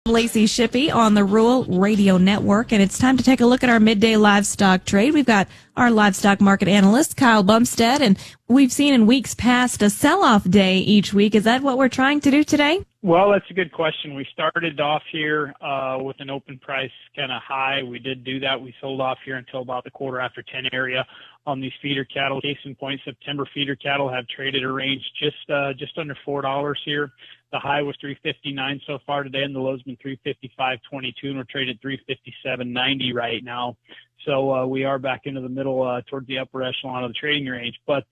Lacey Shippey on the Rural Radio Network, and it's time to take a look at our midday livestock trade. We've got our livestock market analyst, Kyle Bumsted, and we've seen in weeks past a sell-off day each week. Is that what we're trying to do today? Well, that's a good question. We started off here with an open price kind of high. We did do that. We sold off here until about the 10:15 area on these feeder cattle. Case in point, September feeder cattle have traded a range just under $4 here. The high was $359 so far today, and the low's been $355.22, and we're traded $357.90 right now. So we are back into the middle towards the upper echelon of the trading range. But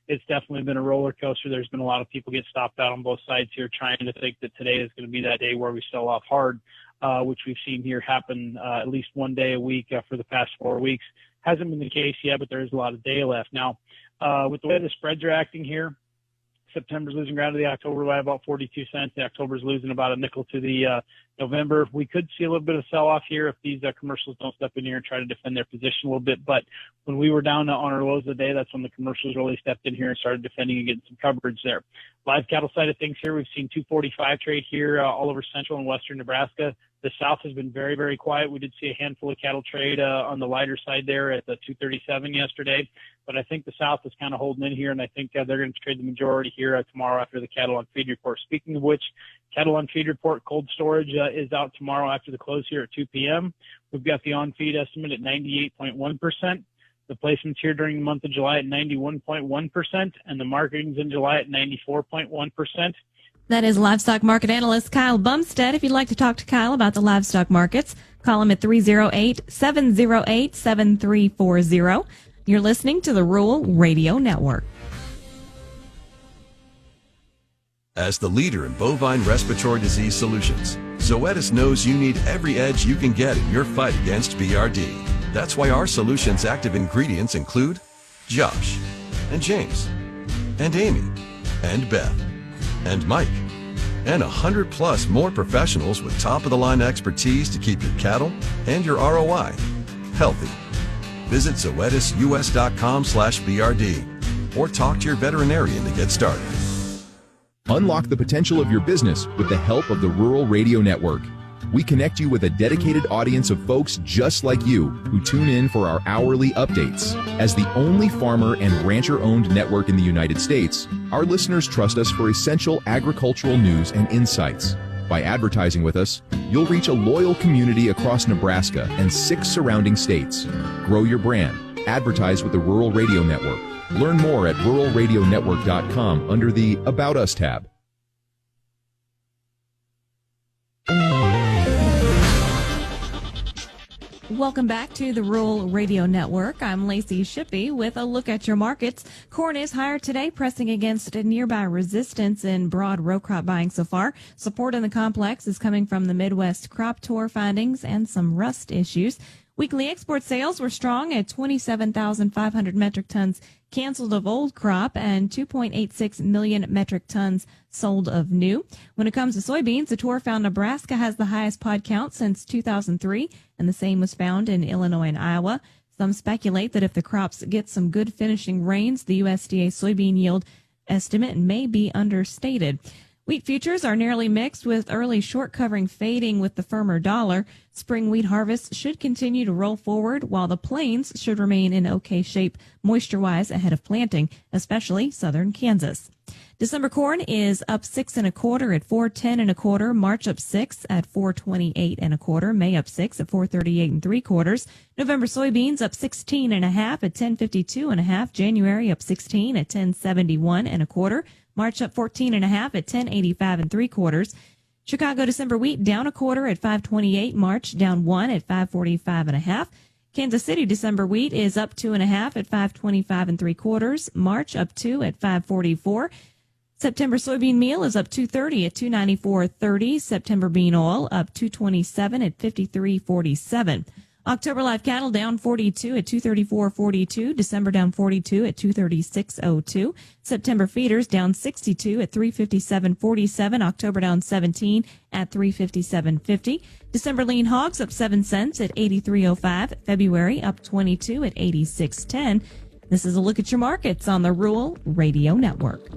it's definitely been a roller coaster. There's been a lot of people get stopped out on both sides here trying to think that today is going to be that day where we sell off hard, which we've seen here happen at least one day a week for the past 4 weeks. Hasn't been the case yet, but there is a lot of day left. Now, with the way the spreads are acting here, September's losing ground to the October by about 42 cents. The October's losing about a nickel to the November. We could see a little bit of sell-off here if these commercials don't step in here and try to defend their position a little bit. But when we were down on our lows of the day, that's when the commercials really stepped in here and started defending and getting some coverage there. Live cattle side of things here, we've seen 245 trade here all over central and western Nebraska. The south has been very, very quiet. We did see a handful of cattle trade on the lighter side there at the 237 yesterday. But I think the south is kind of holding in here, and I think they're going to trade the majority here tomorrow after the cattle on feed report. Speaking of which, cattle on feed report, cold storage is out tomorrow after the close here at 2 p.m. We've got the on-feed estimate at 98.1%. The placements here during the month of July at 91.1%, and the marketings in July at 94.1%. That is livestock market analyst Kyle Bumsted. If you'd like to talk to Kyle about the livestock markets, call him at 308-708-7340. You're listening to the Rural Radio Network. As the leader in bovine respiratory disease solutions, Zoetis knows you need every edge you can get in your fight against BRD. That's why our solutions' active ingredients include Josh, and James, and Amy, and Beth, and Mike, and 100+ more professionals with top-of-the-line expertise to keep your cattle and your ROI healthy. Visit zoetisus.com/BRD or talk to your veterinarian to get started. Unlock the potential of your business with the help of the Rural Radio Network. We connect you with a dedicated audience of folks just like you who tune in for our hourly updates. As the only farmer and rancher-owned network in the United States, our listeners trust us for essential agricultural news and insights. By advertising with us, you'll reach a loyal community across Nebraska and 6 surrounding states. Grow your brand. Advertise with the Rural Radio Network. Learn more at ruralradionetwork.com under the About Us tab. Welcome back to the Rural Radio Network. I'm Lacey Shippey with a look at your markets. Corn is higher today, pressing against a nearby resistance in broad row crop buying so far. Support in the complex is coming from the Midwest crop tour findings and some rust issues. Weekly export sales were strong at 27,500 metric tons canceled of old crop and 2.86 million metric tons sold of new. When it comes to soybeans, the tour found Nebraska has the highest pod count since 2003, and the same was found in Illinois and Iowa. Some speculate that if the crops get some good finishing rains, the USDA soybean yield estimate may be understated. Wheat futures are nearly mixed, with early short covering fading with the firmer dollar. Spring wheat harvest should continue to roll forward, while the plains should remain in okay shape moisture-wise ahead of planting, especially southern Kansas. December corn is up 6 1/4 at 4.10 1/4. March up 6 at 4.28 1/4. May up 6 at 4.38 3/4. November soybeans up 16 1/2 at 10.52 1/2. January up 16 at 10.71 1/4. March up 14 1/2 at 10.85 3/4. Chicago December wheat down 1/4 at 5.28. March down 1 at 5.45 1/2. Kansas City December wheat is up 2 1/2 at 5.25 3/4. March up 2 at 5.44. September soybean meal is up 2.30 at 294.30. September bean oil up 2.27 at 53.47. October live cattle down 42 at 234.42. December down 42 at 236.02. September feeders down 62 at 357.47. October down 17 at 357.50. December lean hogs up 7 cents at 83.05. February up 22 at 86.10. This is a look at your markets on the Rural Radio Network.